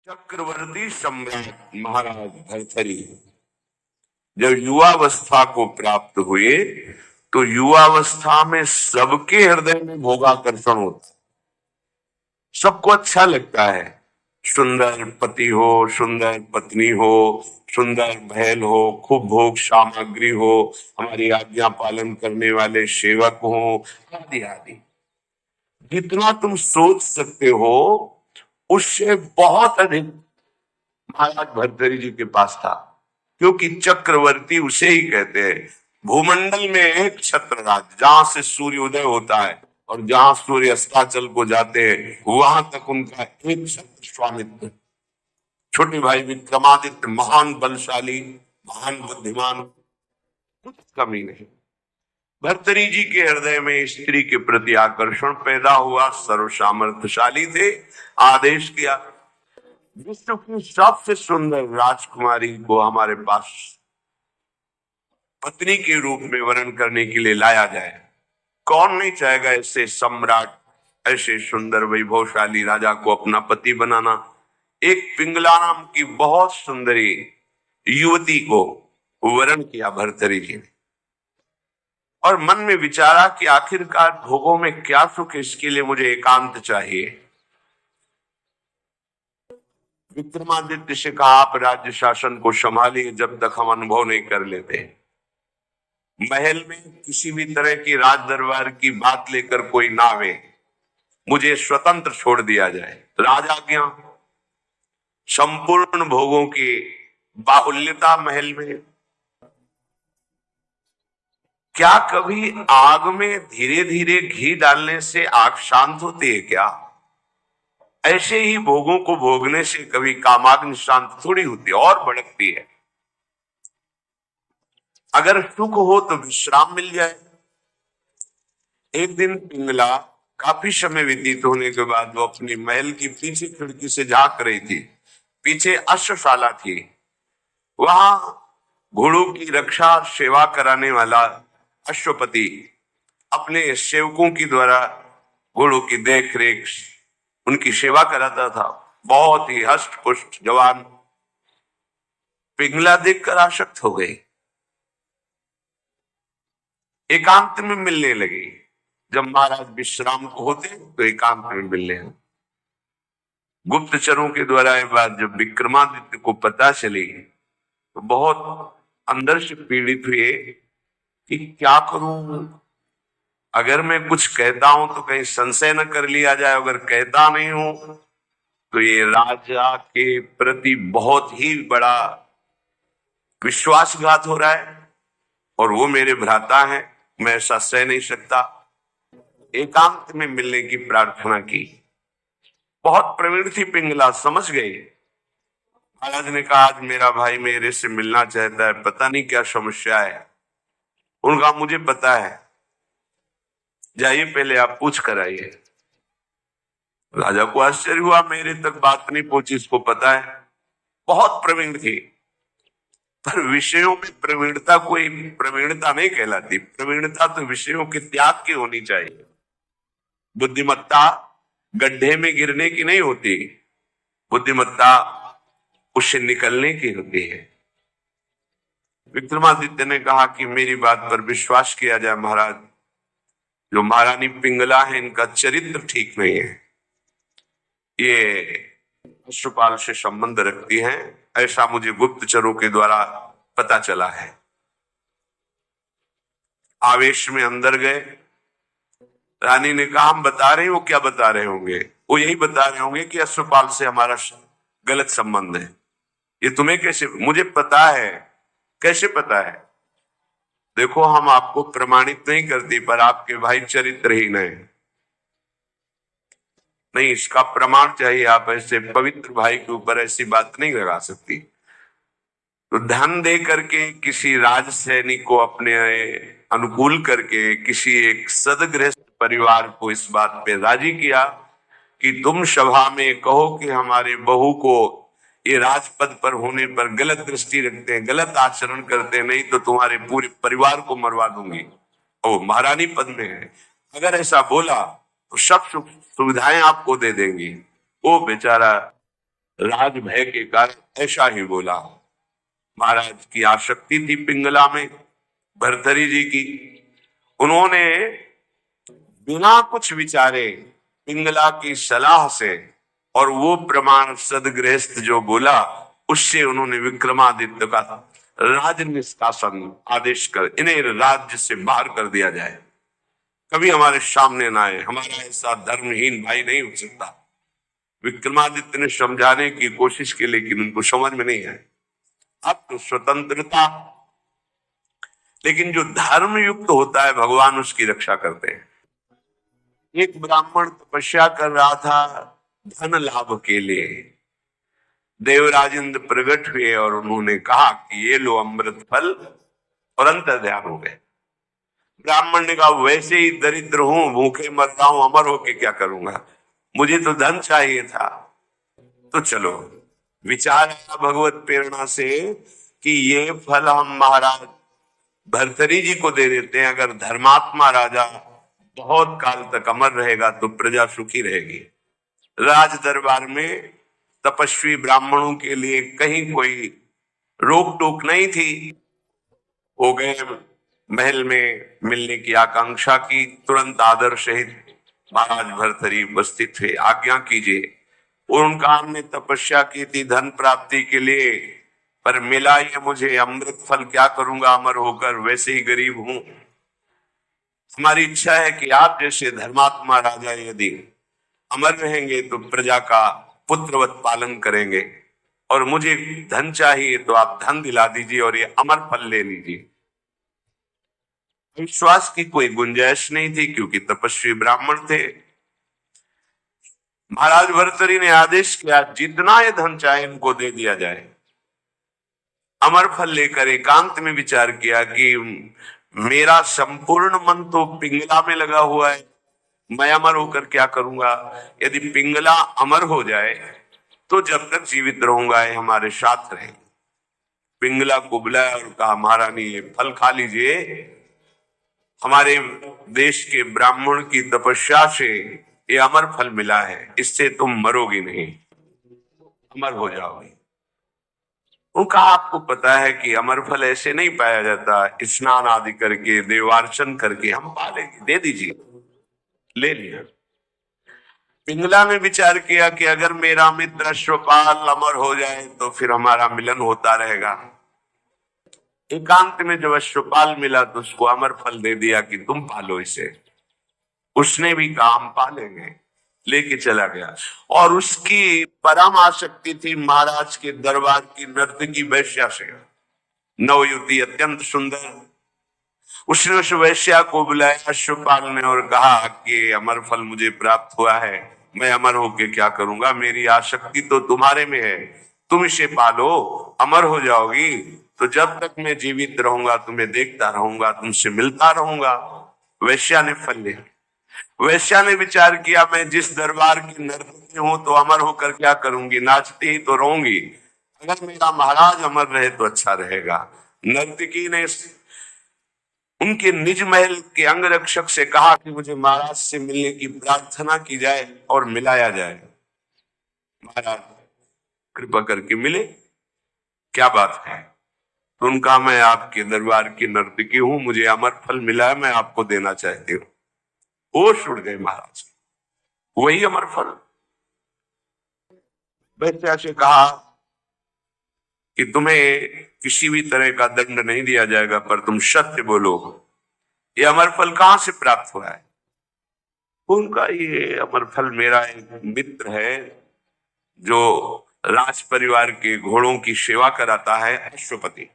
चक्रवर्ती सम्राट महाराज भर्तृहरि जब युवावस्था को प्राप्त हुए तो युवावस्था में सबके हृदय में भोगाकर्षण होता है। सबको अच्छा लगता है, सुंदर पति हो, सुंदर पत्नी हो, सुंदर महल हो, खूब भोग सामग्री हो, हमारी आज्ञा पालन करने वाले सेवक हो, आदि आदि। जितना तुम सोच सकते हो उससे बहुत अधिक महाराज भर्तृहरि जी के पास था, क्योंकि चक्रवर्ती उसे ही कहते हैं। भूमंडल में एक छत्रराज, जहां से सूर्य उदय होता है और जहां सूर्य अस्ताचल को जाते हैं वहां तक उनका एक छत्र स्वामित्व। छोटे भाई विक्रमादित्य महान बलशाली, महान बुद्धिमान, कुछ कमी नहीं। भर्तृहरि जी के हृदय में स्त्री के प्रति आकर्षण पैदा हुआ, सर्व सामर्थ्यशाली थे। आदेश किया विश्व की सबसे सुंदर राजकुमारी को हमारे पास पत्नी के रूप में वर्ण करने के लिए लाया जाए। कौन नहीं चाहेगा ऐसे सम्राट, ऐसे सुंदर वैभवशाली राजा को अपना पति बनाना। एक पिंगला नाम की बहुत सुंदरी युवती को वर्ण किया भर्तृहरि जी ने, और मन में विचारा कि आखिरकार भोगों में क्या सुख, इसके लिए मुझे एकांत चाहिए। विक्रमादित्य से कहा आप राज्य शासन को संभालिए जब तक हम अनुभव नहीं कर लेते। महल में किसी भी तरह की राज दरबार की बात लेकर कोई ना आवे, मुझे स्वतंत्र छोड़ दिया जाए। राजाज्ञा, संपूर्ण भोगों की बाहुल्यता महल में। क्या कभी आग में धीरे धीरे घी डालने से आग शांत होती है क्या? ऐसे ही भोगों को भोगने से कभी कामाग्नि शांत थोड़ी होती, और भड़कती है। अगर सुख हो तो विश्राम मिल जाए। एक दिन पिंगला काफी समय व्यतीत होने के बाद वो अपनी महल की पीछे खिड़की से झांक रही थी। पीछे अश्वशाला थी, वहां घोड़ों की रक्षा सेवा कराने वाला अश्वपति अपने सेवकों की द्वारा घोड़ों की देख रेख, उनकी सेवा कराता था। बहुत ही हष्ट पुष्ट जवान। पिंगला देखकर आसक्त हो गई, एकांत में मिलने लगी। जब महाराज विश्राम को होते तो एकांत में मिलने। गुप्तचरों के द्वारा ये बात जब विक्रमादित्य को पता चली तो बहुत अंदर से पीड़ित हुए कि क्या करूं, अगर मैं कुछ कहता हूं तो कहीं संशय न कर लिया जाए, अगर कहता नहीं हूं तो ये राजा के प्रति बहुत ही बड़ा विश्वासघात हो रहा है, और वो मेरे भ्राता हैं, मैं ऐसा सह नहीं सकता। एकांत में मिलने की प्रार्थना की। बहुत प्रवीण थी पिंगला, समझ गई। महाराज ने कहा आज मेरा भाई मेरे से मिलना चाहता है, पता नहीं क्या समस्या है। उनका मुझे पता है, जाइए पहले आप पूछ कर आइए। राजा को आश्चर्य हुआ, मेरे तक बात नहीं पहुंची, इसको पता है। बहुत प्रवीण थी, पर विषयों में प्रवीणता कोई प्रवीणता नहीं कहलाती। प्रवीणता तो विषयों के त्याग की होनी चाहिए। बुद्धिमत्ता गड्ढे में गिरने की नहीं होती, बुद्धिमत्ता उससे निकलने की होती है। विक्रमादित्य ने कहा कि मेरी बात पर विश्वास किया जाए महाराज, जो महारानी पिंगला है इनका चरित्र ठीक नहीं है, ये अश्वपाल से संबंध रखती हैं, ऐसा मुझे गुप्तचरों के द्वारा पता चला है। आवेश में अंदर गए। रानी ने कहा हम बता रहे हो, क्या बता रहे होंगे? वो यही बता रहे होंगे कि अश्वपाल से हमारा गलत संबंध है। ये तुम्हें कैसे? मुझे पता है। कैसे पता है? देखो हम आपको प्रमाणित नहीं करती, पर आपके भाई चरित्रहीन है। नहीं, इसका प्रमाण चाहिए। आप ऐसे पवित्र भाई के ऊपर ऐसी बात नहीं लगा सकती। तो धन दे करके किसी राज सैनिक को अपने अनुकूल करके किसी एक सदगृहस्थ परिवार को इस बात पे राजी किया कि तुम सभा में कहो कि हमारे बहू को ये राजपद पर होने पर गलत दृष्टि रखते हैं, गलत आचरण करते हैं, नहीं तो तुम्हारे पूरे परिवार को मरवा दूंगी। ओ महारानी पद में है, अगर ऐसा बोला तो सब सुविधाएं आपको दे देंगी। वो बेचारा राज भय के कारण ऐसा ही बोला। महाराज की आसक्ति थी पिंगला में, भर्तरी जी की। उन्होंने बिना कुछ विचारे पिंगला की सलाह से और वो प्रमाण सदगृहस्थ जो बोला उससे उन्होंने विक्रमादित्य का राज निष्कासन आदेश कर इन्हें राज्य से बाहर कर दिया जाए, कभी हमारे सामने ना आए, हमारा ऐसा धर्महीन भाई नहीं हो सकता। विक्रमादित्य ने समझाने की कोशिश की लेकिन उनको समझ में नहीं आए। अब तो स्वतंत्रता, लेकिन जो धर्म युक्त होता है भगवान उसकी रक्षा करते हैं। एक ब्राह्मण तपस्या कर रहा था धन लाभ के लिए। देवराज इंद्र प्रकट हुए और उन्होंने कहा कि ये लो अमृत फल, और अंतर्ध्यान हो गए। ब्राह्मण ने कहा वैसे ही दरिद्र हूं, भूखे मर रहा हूं, अमर होके क्या करूंगा, मुझे तो धन चाहिए था। तो चलो विचार आया भगवत प्रेरणा से कि ये फल हम महाराज भर्तरी जी को दे देते हैं। अगर धर्मात्मा राजा बहुत काल तक अमर रहेगा तो प्रजा सुखी रहेगी। राज दरबार में तपस्वी ब्राह्मणों के लिए कहीं कोई रोक टोक नहीं थी। हो गए महल में मिलने की आकांक्षा की, तुरंत आदर सहित महाराज भर्तरी उपस्थित थे, आज्ञा कीजिए। और उनका हमने तपस्या की थी धन प्राप्ति के लिए, पर मिला ये मुझे अमृत फल, क्या करूंगा अमर होकर, वैसे ही गरीब हूं। हमारी इच्छा है कि आप जैसे धर्मात्मा राजा यदि अमर रहेंगे तो प्रजा का पुत्रवत पालन करेंगे, और मुझे धन चाहिए तो आप धन दिला दीजिए और ये अमर फल ले लीजिए। विश्वास की कोई गुंजाइश नहीं थी क्योंकि तपस्वी ब्राह्मण थे। महाराज भर्तरी ने आदेश किया जितना ये धन चाहे इनको दे दिया जाए। अमर फल लेकर एकांत में विचार किया कि मेरा संपूर्ण मन तो पिंगला में लगा हुआ है, मैं अमर होकर क्या करूंगा। यदि पिंगला अमर हो जाए तो जब तक जीवित रहूंगा ये हमारे साथ रहे। पिंगला को बुलाया और कहा महारानी ये फल खा लीजिए, हमारे देश के ब्राह्मण की तपस्या से ये अमर फल मिला है, इससे तुम मरोगी नहीं, अमर हो जाओगी। उनका आपको पता है कि अमर फल ऐसे नहीं पाया जाता, स्नान आदि करके देवार्चन करके हम पालेंगे, दे दीजिए। ले लिया। पिंगला ने विचार किया कि अगर मेरा मित्र अश्वपाल अमर हो जाए तो फिर हमारा मिलन होता रहेगा। एकांत में जब अश्वपाल मिला तो उसको अमर फल दे दिया कि तुम पालो इसे। उसने भी काम पालेंगे, लेके चला गया। और उसकी परम आसक्ति थी महाराज के दरबार की नर्तकी वैश्या से। नवयुवती अत्यंत सुंदर, उसने उस वैश्या को बुलाया अश्वपाल ने और कहा कि अमर फल मुझे प्राप्त हुआ है, मैं अमर होके क्या करूंगा, मेरी आसक्ति तो तुम्हारे में है, तुम इसे पालो, अमर हो जाओगी। तो जब तक मैं जीवित रहूंगा तुम्हें देखता रहूंगा, तुमसे मिलता रहूंगा। वैश्या ने फल लिया। वैश्या ने विचार किया मैं जिस दरबार की नर्तकी हूं तो अमर होकर क्या करूंगी, नाचती ही तो रहूंगी, अगर मेरा महाराज अमर रहे तो अच्छा रहेगा। नर्तकी ने उनके निज महल के अंगरक्षक से कहा कि मुझे महाराज से मिलने की प्रार्थना की जाए और मिलाया जाए। महाराज कृपा करके मिले, क्या बात है। तो उनका मैं आपके दरबार की नर्तकी हूं, मुझे अमर फल मिला है, मैं आपको देना चाहती हूँ। होश उड़ गए महाराज, वही अमर फल। वैश्या से कहा कि तुम्हें किसी भी तरह का दंड नहीं दिया जाएगा, पर तुम सत्य बोलो, ये अमर फल कहां से प्राप्त हुआ है। उनका ये अमर फल मेरा एक मित्र है जो राज परिवार के घोड़ों की सेवा कराता है, अश्वपति,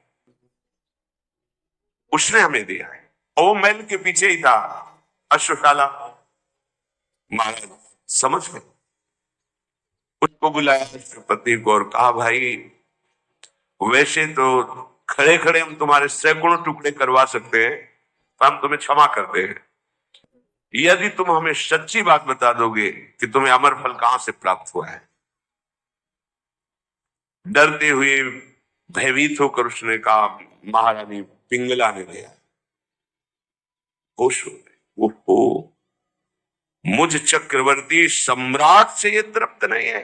उसने हमें दिया है, और वो महल के पीछे ही था अश्वशाला। महाराज समझ गए, उसको बुलाया अश्वपति को और कहा भाई वैसे तो खड़े खड़े हम तुम्हारे सैकड़ों टुकड़े करवा सकते हैं, तो हम तुम्हें क्षमा करते हैं, यदि तुम हमें सच्ची बात बता दोगे कि तुम्हें अमर फल कहां से प्राप्त हुआ है। डरते हुए भयभीत होकर उसने कहा महारानी पिंगला ने दिया। होश हो गए, ओहो मुझ चक्रवर्ती सम्राट से ये तृप्त नहीं है,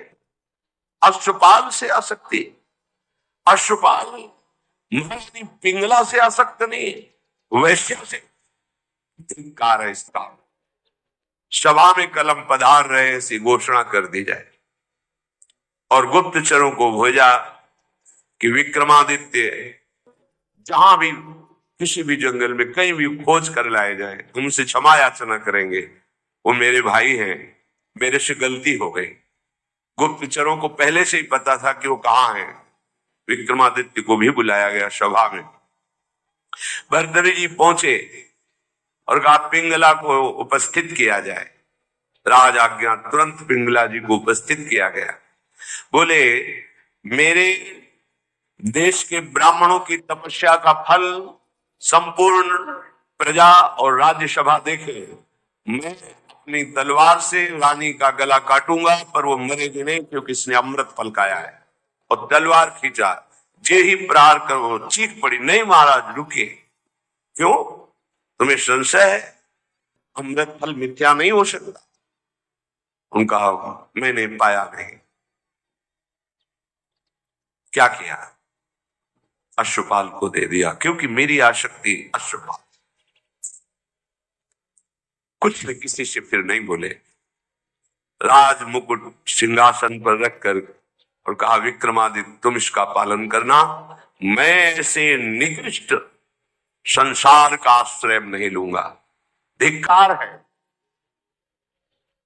अश्वपाल से आसक्ति, अश्वपाल महारानी पिंगला से आसक्त नहीं, वैश्या से। धिक्कार है इसका। सभा में कलम पधार रहे ऐसी घोषणा कर दी जाए और गुप्तचरों को भेजा कि विक्रमादित्य जहां भी किसी भी जंगल में कहीं भी खोज कर लाए जाए, उनसे क्षमा याचना करेंगे, वो मेरे भाई हैं, मेरे से गलती हो गई। गुप्तचरों को पहले से ही पता था कि वो कहाँ हैं। विक्रमादित्य को भी बुलाया गया सभा में। भर्तृहरि जी पहुंचे और कहा पिंगला को उपस्थित किया जाए। राज आज्ञा, तुरंत पिंगला जी को उपस्थित किया गया। बोले मेरे देश के ब्राह्मणों की तपस्या का फल संपूर्ण प्रजा और राज्यसभा देखे। मैं अपनी तलवार से रानी का गला काटूंगा, पर वो मरेगी नहीं, क्योंकि इसने अमृत फल खाया है। और तलवार खींचा, जे ही प्रहार कर वो चीख पड़ी, नहीं महाराज रुके। क्यों? तुम्हें संशय है? अमृत फल मिथ्या नहीं हो सकता। उनका मैंने पाया नहीं। क्या किया? अश्वपाल को दे दिया, क्योंकि मेरी आसक्ति अश्वपाल। कुछ न किसी से फिर नहीं बोले। राज मुकुट सिंहासन पर रखकर और कहा विक्रमादित्य तुम इसका पालन करना, मैं ऐसे निकृष्ट संसार का आश्रय नहीं लूंगा। धिक्कार है।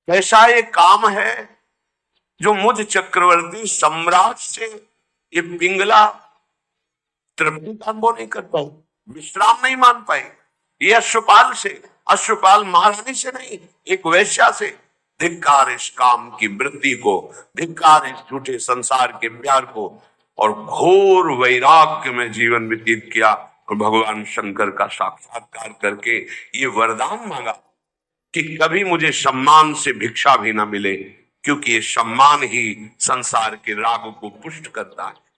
कैसा ये काम है जो मुझ चक्रवर्ती सम्राट से ये पिंगला तृप्ति का अनुभव नहीं कर पाई, विश्राम नहीं मान पाई। ये अश्वपाल से, अश्वपाल महारानी से नहीं, एक वैश्या से। धिक्कार इस काम की वृत्ति को, धिक्कार इस झूठे संसार के प्यार को। और घोर वैराग्य में जीवन व्यतीत किया और भगवान शंकर का साक्षात्कार करके ये वरदान मांगा कि कभी मुझे सम्मान से भिक्षा भी ना मिले, क्योंकि ये सम्मान ही संसार के राग को पुष्ट करता है।